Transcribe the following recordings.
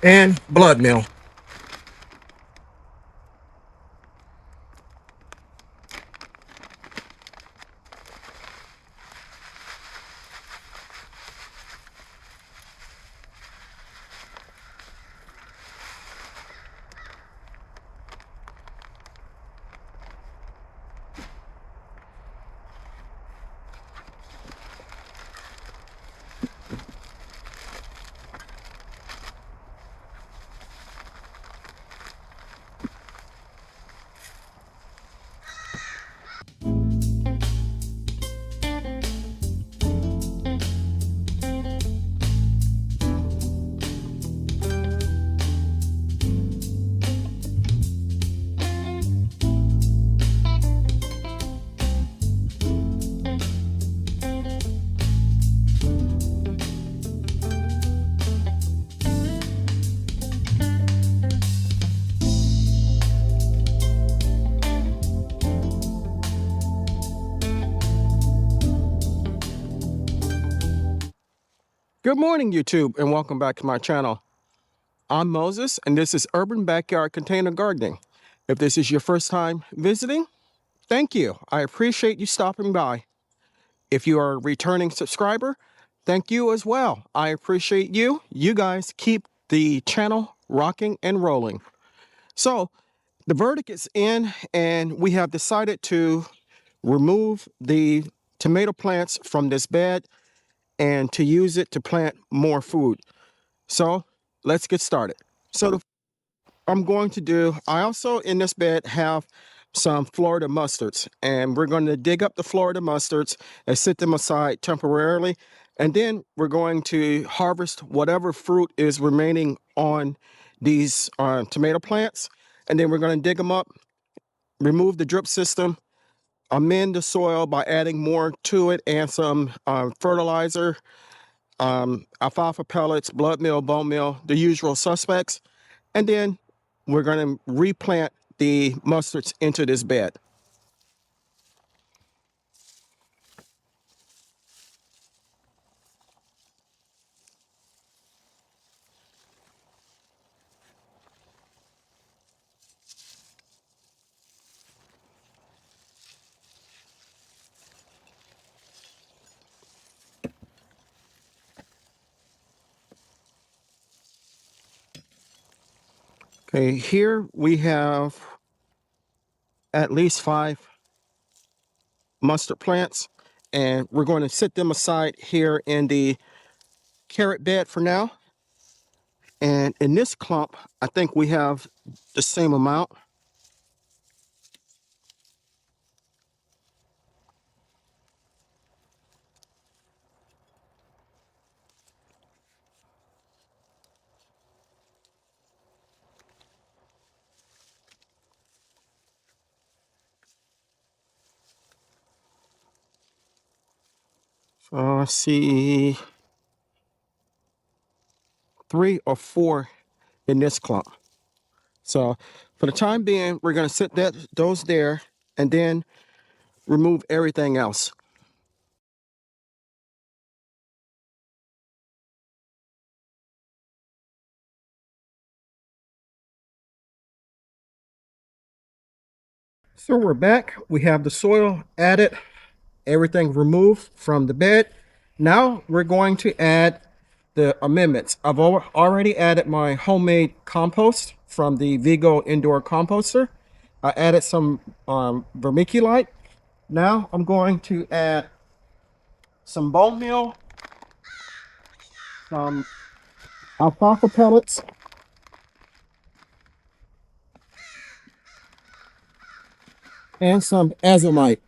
and blood meal. Good morning, YouTube, and welcome back to my channel. I'm Moses, and this is Urban Backyard Container Gardening. If this is your first time visiting, thank you. I appreciate you stopping by. If you are a returning subscriber, thank you as well. I appreciate you. You guys keep the channel rocking and rolling. So, the verdict is in, and we have decided to remove the tomato plants from this bed and to use it to plant more food. So let's get started. I'm going to do, I also in this bed have some Florida mustards, and we're going to dig up the Florida mustards and sit them aside temporarily. And then we're going to harvest whatever fruit is remaining on these tomato plants. And then we're going to dig them up, remove the drip system, amend the soil by adding more to it and some fertilizer, alfalfa pellets, blood meal, bone meal, the usual suspects. And then we're going to replant the mustards into this bed. Okay, here we have at least 5 mustard plants, and we're going to sit them aside here in the carrot bed for now. And in this clump, I think we have the same amount. So I see 3 or 4 in this clump. So for the time being, we're going to sit those there and then remove everything else. So we're back. We have the soil added, everything removed from the bed. Now we're going to add the amendments. I've already added my homemade compost from the Vigo indoor composter. I added some vermiculite. Now I'm going to add some bone meal, some alfalfa pellets, and some azomite.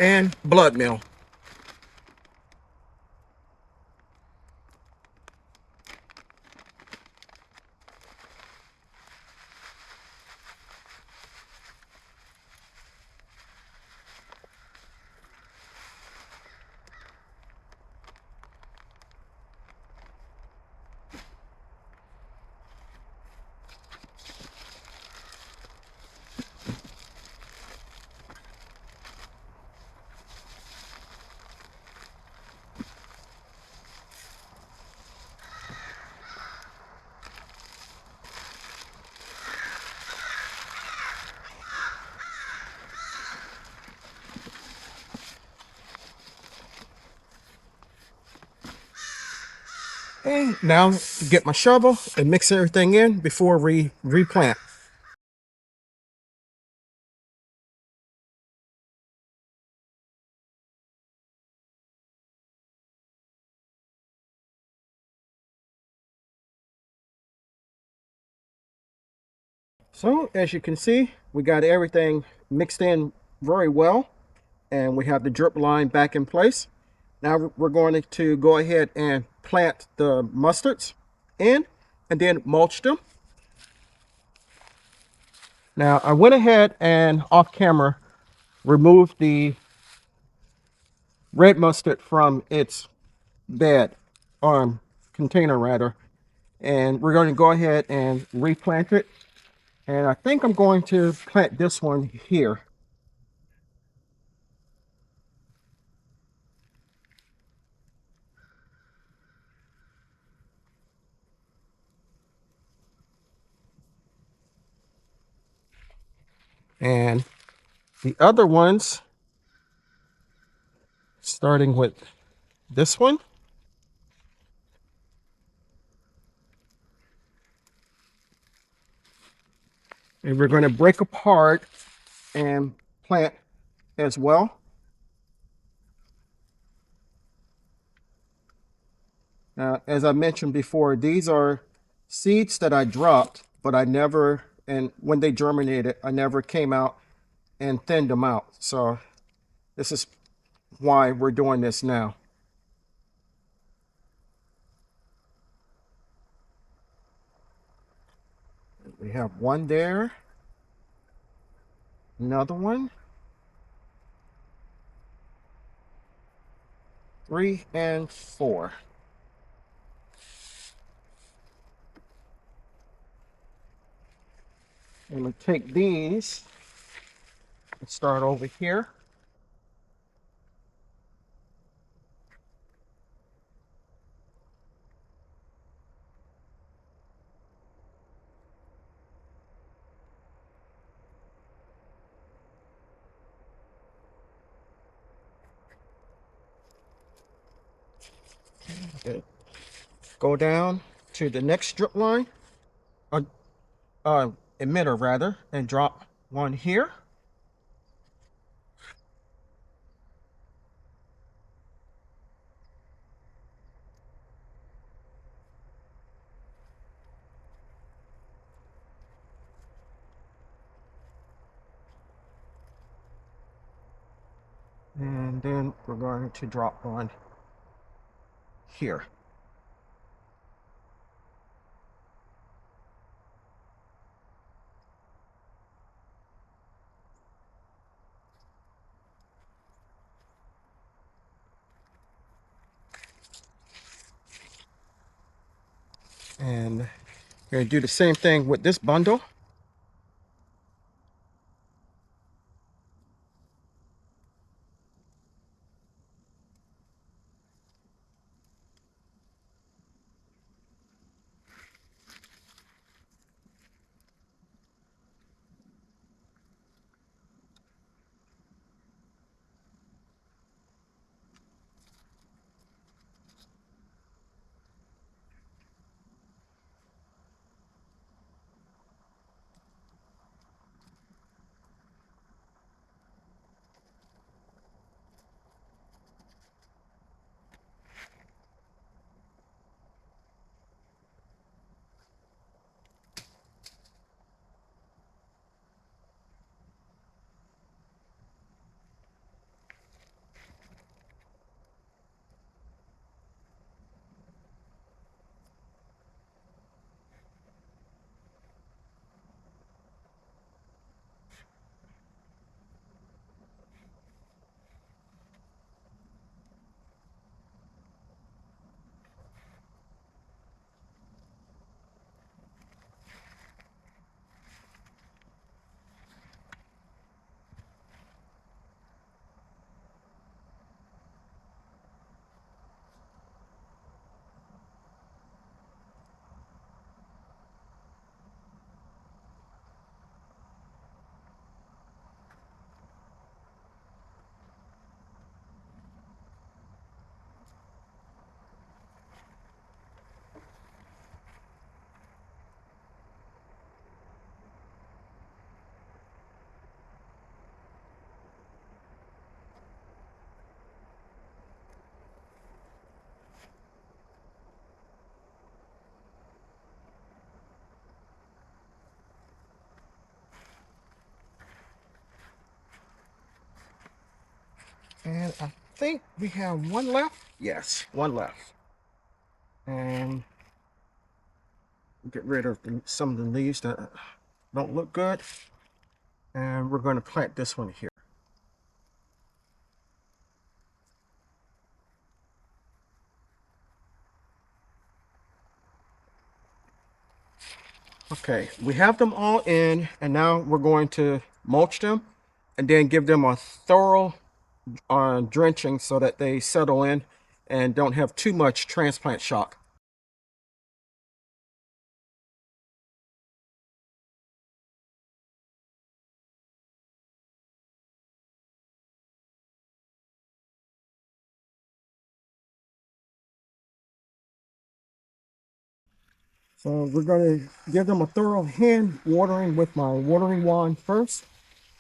and blood meal. And now get my shovel and mix everything in before we replant. So as you can see, we got everything mixed in very well, and we have the drip line back in place. Now we're going to go ahead and plant the mustards in and then mulch them. Now I went ahead and off camera removed the red mustard from its bed, container rather, and we're going to go ahead and replant it. And I think I'm going to plant this one here. And the other ones, starting with this one, and we're going to break apart and plant as well. Now, as I mentioned before, these are seeds that I dropped, but I never, and when they germinated, I never came out and thinned them out. So this is why we're doing this now. We have one there, another one, 3 and 4. I'm going to take these and start over here. Okay. Go down to the next strip line, uh, emitter rather, and drop one here. And then we're going to drop one here. And we're going to do the same thing with this bundle. And I think we have one left. Yes, one left. And get rid of some of the leaves that don't look good. And we're going to plant this one here. Okay, we have them all in, and now we're going to mulch them and then give them a thorough drenching so that they settle in and don't have too much transplant shock. So we're going to give them a thorough hand watering with my watering wand first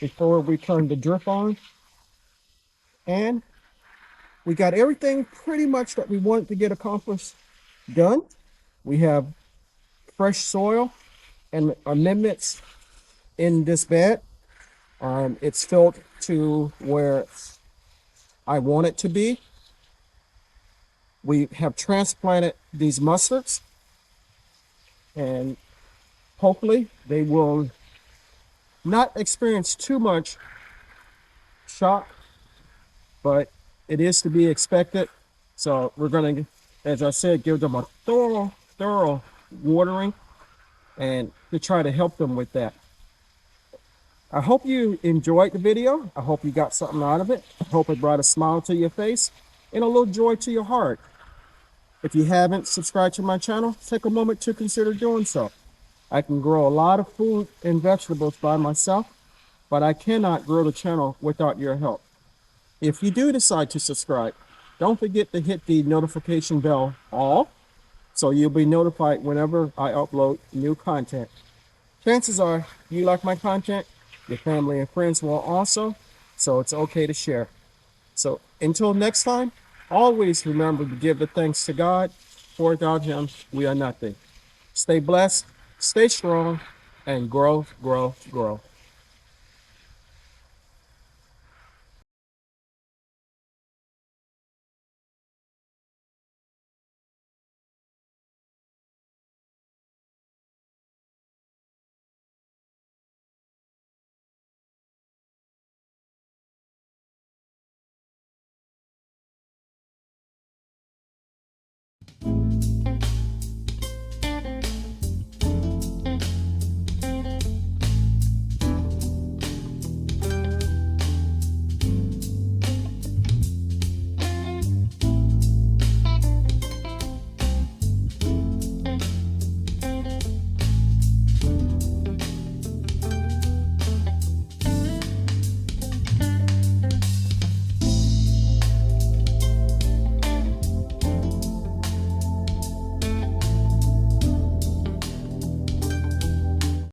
before we turn the drip on. And we got everything pretty much that we wanted to get accomplished done. We have fresh soil and amendments in this bed. It's filled to where I want it to be. We have transplanted these mustards, and hopefully they will not experience too much shock, but it is to be expected. So we're going to, as I said, give them a thorough watering and to try to help them with that. I hope you enjoyed the video. I hope you got something out of it. I hope it brought a smile to your face and a little joy to your heart. If you haven't subscribed to my channel, take a moment to consider doing so. I can grow a lot of food and vegetables by myself, but I cannot grow the channel without your help. If you do decide to subscribe, don't forget to hit the notification bell all, so you'll be notified whenever I upload new content. Chances are you like my content, your family and friends will also, so it's okay to share. So until next time, always remember to give the thanks to God, for without Him, we are nothing. Stay blessed, stay strong, and grow, grow, grow.